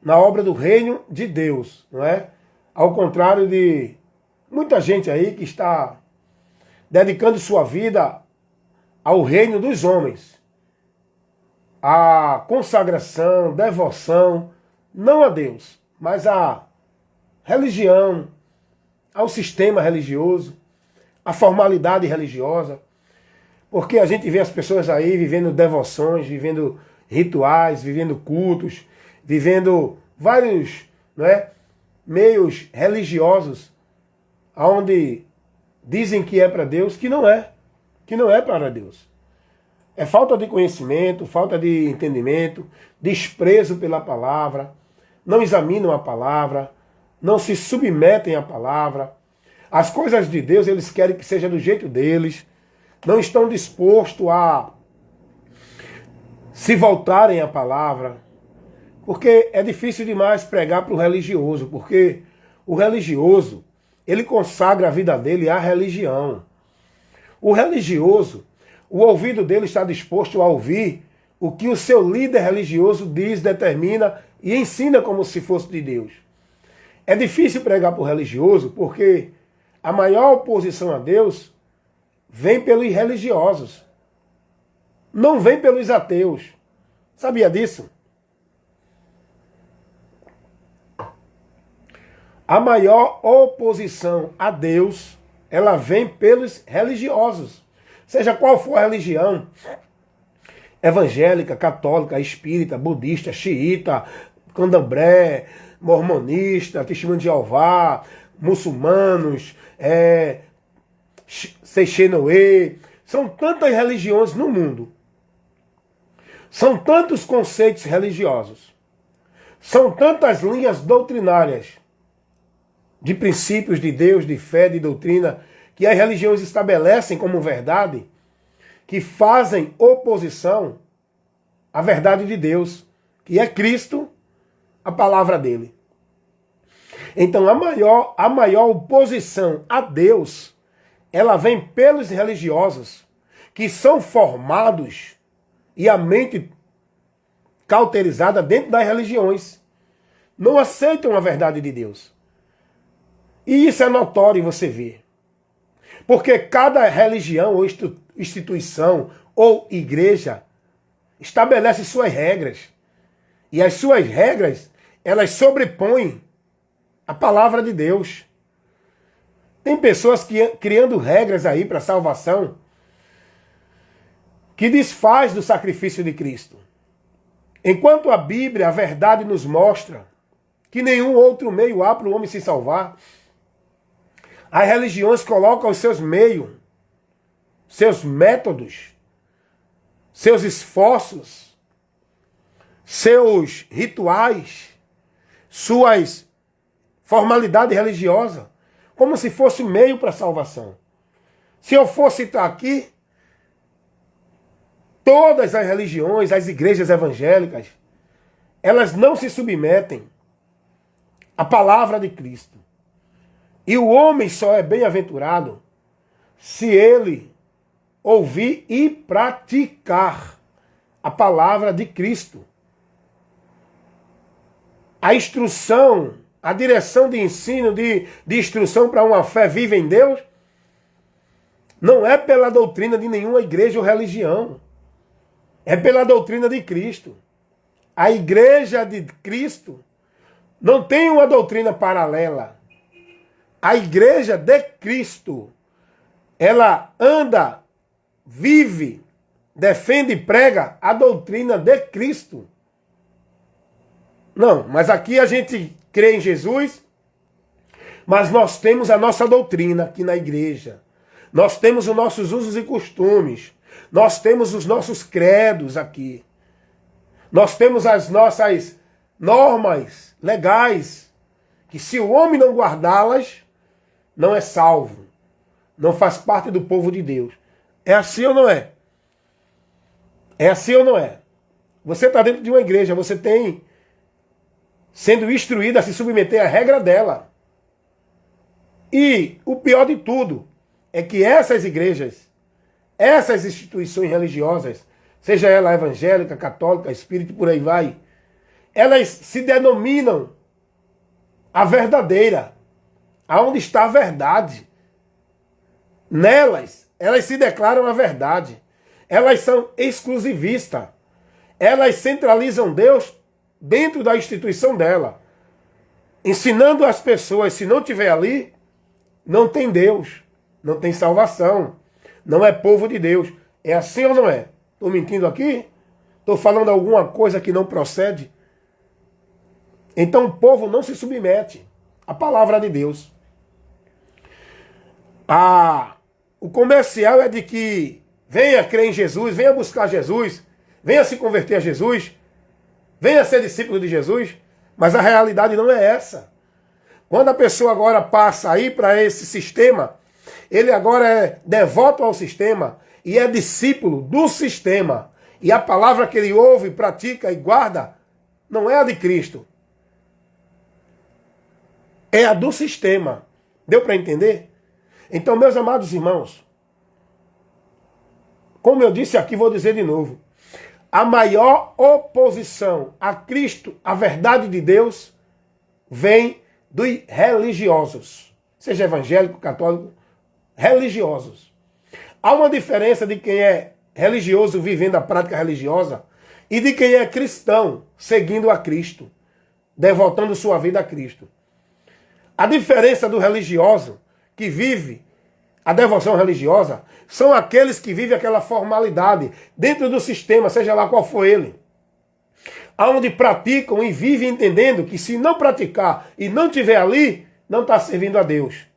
na obra do reino de Deus, não é? Ao contrário de muita gente aí que está dedicando sua vida ao reino dos homens. A consagração, devoção, não a Deus, mas à religião, ao sistema religioso, à formalidade religiosa. Porque a gente vê as pessoas aí vivendo devoções, vivendo rituais, vivendo cultos, vivendo vários, não é, meios religiosos, onde dizem que é para Deus, que não é para Deus. É falta de conhecimento, falta de entendimento, desprezo pela palavra, não examinam a palavra, não se submetem à palavra. As coisas de Deus eles querem que seja do jeito deles, não estão dispostos a se voltarem à palavra, porque é difícil demais pregar para o religioso, porque o religioso, ele consagra a vida dele à religião. O religioso, o ouvido dele está disposto a ouvir o que o seu líder religioso diz, determina e ensina como se fosse de Deus. É difícil pregar para o religioso porque a maior oposição a Deus vem pelos religiosos, não vem pelos ateus. Sabia disso? A maior oposição a Deus, ela vem pelos religiosos. Seja qual for a religião, evangélica, católica, espírita, budista, xiita, candomblé, mormonista, testemunho de Jeová, muçulmanos, Seixenoe, são tantas religiões no mundo. São tantos conceitos religiosos. São tantas linhas doutrinárias de princípios de Deus, de fé, de doutrina, que as religiões estabelecem como verdade, que fazem oposição à verdade de Deus, que é Cristo, a palavra dele. Então a maior oposição a Deus, ela vem pelos religiosos, que são formados e a mente cauterizada dentro das religiões. Não aceitam a verdade de Deus. E isso é notório você ver. Porque cada religião ou instituição ou igreja estabelece suas regras. E as suas regras, elas sobrepõem a palavra de Deus. Tem pessoas que criando regras aí para salvação que desfaz do sacrifício de Cristo. Enquanto a Bíblia, a verdade nos mostra que nenhum outro meio há para o homem se salvar, as religiões colocam os seus meios, seus métodos, seus esforços, seus rituais, suas formalidades religiosas, como se fosse meio para a salvação. Se eu for citar aqui, todas as religiões, as igrejas evangélicas, elas não se submetem à palavra de Cristo. E o homem só é bem-aventurado se ele ouvir e praticar a palavra de Cristo. A instrução, a direção de ensino, de instrução para uma fé viva em Deus, não é pela doutrina de nenhuma igreja ou religião. É pela doutrina de Cristo. A igreja de Cristo não tem uma doutrina paralela. A igreja de Cristo, ela anda, vive, defende e prega a doutrina de Cristo. Não, mas aqui a gente crê em Jesus, mas nós temos a nossa doutrina aqui na igreja. Nós temos os nossos usos e costumes. Nós temos os nossos credos aqui. Nós temos as nossas normas legais, que se o homem não guardá-las, não é salvo. Não faz parte do povo de Deus. É assim ou não é? É assim ou não é? Você está dentro de uma igreja, você tem sendo instruído a se submeter à regra dela. E o pior de tudo é que essas igrejas, essas instituições religiosas, seja ela evangélica, católica, espírita, por aí vai, elas se denominam a verdadeira, aonde está a verdade. Nelas, elas se declaram a verdade. Elas são exclusivistas. Elas centralizam Deus dentro da instituição dela, ensinando as pessoas, se não tiver ali, não tem Deus, não tem salvação, não é povo de Deus. É assim ou não é? Estou mentindo aqui? Estou falando alguma coisa que não procede? Então o povo não se submete à palavra de Deus. O comercial é de que venha crer em Jesus, venha buscar Jesus, venha se converter a Jesus, venha ser discípulo de Jesus, mas a realidade não é essa. Quando a pessoa agora passa aí para esse sistema, ele agora é devoto ao sistema e é discípulo do sistema. E a palavra que ele ouve, pratica e guarda não é a de Cristo. É a do sistema. Deu para entender? Então, meus amados irmãos, como eu disse aqui, vou dizer de novo. A maior oposição a Cristo, a verdade de Deus, vem dos religiosos. Seja evangélico, católico, religiosos. Há uma diferença de quem é religioso vivendo a prática religiosa e de quem é cristão seguindo a Cristo, devotando sua vida a Cristo. A diferença do religioso que vive a devoção religiosa são aqueles que vivem aquela formalidade dentro do sistema, seja lá qual for ele. Onde praticam e vivem entendendo que se não praticar e não tiver ali, não está servindo a Deus.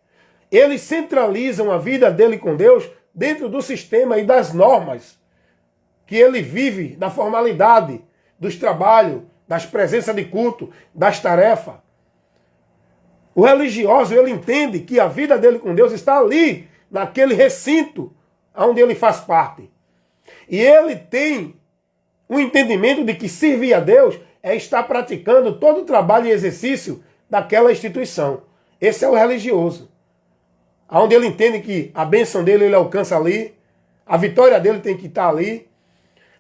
Eles centralizam a vida dele com Deus dentro do sistema e das normas que ele vive, da formalidade, dos trabalhos, das presenças de culto, das tarefas. O religioso, ele entende que a vida dele com Deus está ali, naquele recinto onde ele faz parte. E ele tem um entendimento de que servir a Deus é estar praticando todo o trabalho e exercício daquela instituição. Esse é o religioso. Onde ele entende que a bênção dele ele alcança ali, a vitória dele tem que estar ali,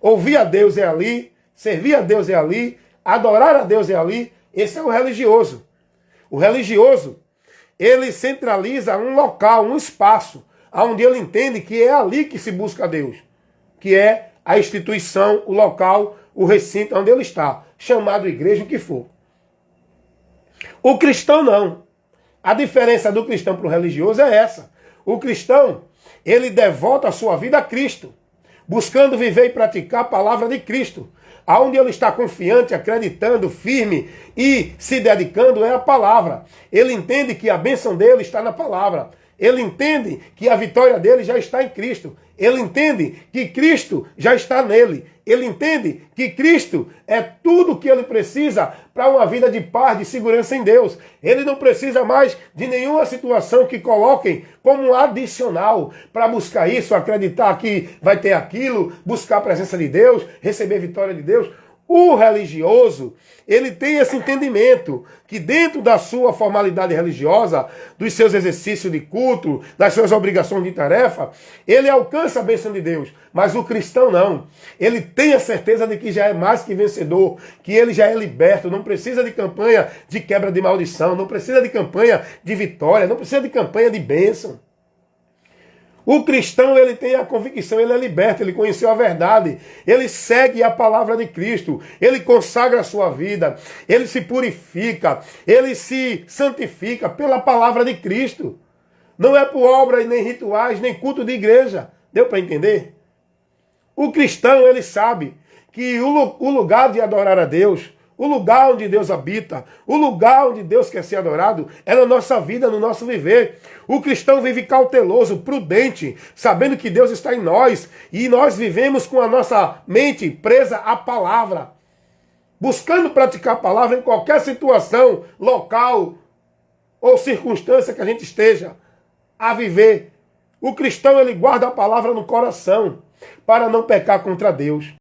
ouvir a Deus é ali, servir a Deus é ali, adorar a Deus é ali. Esse é o religioso. O religioso, ele centraliza um local, um espaço, onde ele entende que é ali que se busca a Deus, que é a instituição, o local, o recinto onde ele está, chamado igreja, o que for. O cristão não. A diferença do cristão para o religioso é essa. O cristão, ele devota a sua vida a Cristo, buscando viver e praticar a palavra de Cristo. Aonde ele está confiante, acreditando, firme e se dedicando é a palavra. Ele entende que a bênção dele está na palavra. Ele entende que a vitória dele já está em Cristo. Ele entende que Cristo já está nele. Ele entende que Cristo é tudo o que ele precisa para uma vida de paz, de segurança em Deus. Ele não precisa mais de nenhuma situação que coloquem como adicional para buscar isso, acreditar que vai ter aquilo, buscar a presença de Deus, receber a vitória de Deus. O religioso, ele tem esse entendimento que dentro da sua formalidade religiosa, dos seus exercícios de culto, das suas obrigações de tarefa, ele alcança a bênção de Deus. Mas o cristão não. Ele tem a certeza de que já é mais que vencedor, que ele já é liberto, não precisa de campanha de quebra de maldição, não precisa de campanha de vitória, não precisa de campanha de bênção. O cristão, ele tem a convicção, ele é liberto, ele conheceu a verdade, ele segue a palavra de Cristo, ele consagra a sua vida, ele se purifica, ele se santifica pela palavra de Cristo. Não é por obras, nem rituais, nem culto de igreja. Deu para entender? O cristão, ele sabe que o lugar de adorar a Deus, o lugar onde Deus habita, o lugar onde Deus quer ser adorado, é na nossa vida, no nosso viver. O cristão vive cauteloso, prudente, sabendo que Deus está em nós e nós vivemos com a nossa mente presa à palavra, buscando praticar a palavra em qualquer situação, local ou circunstância que a gente esteja a viver. O cristão, ele guarda a palavra no coração para não pecar contra Deus.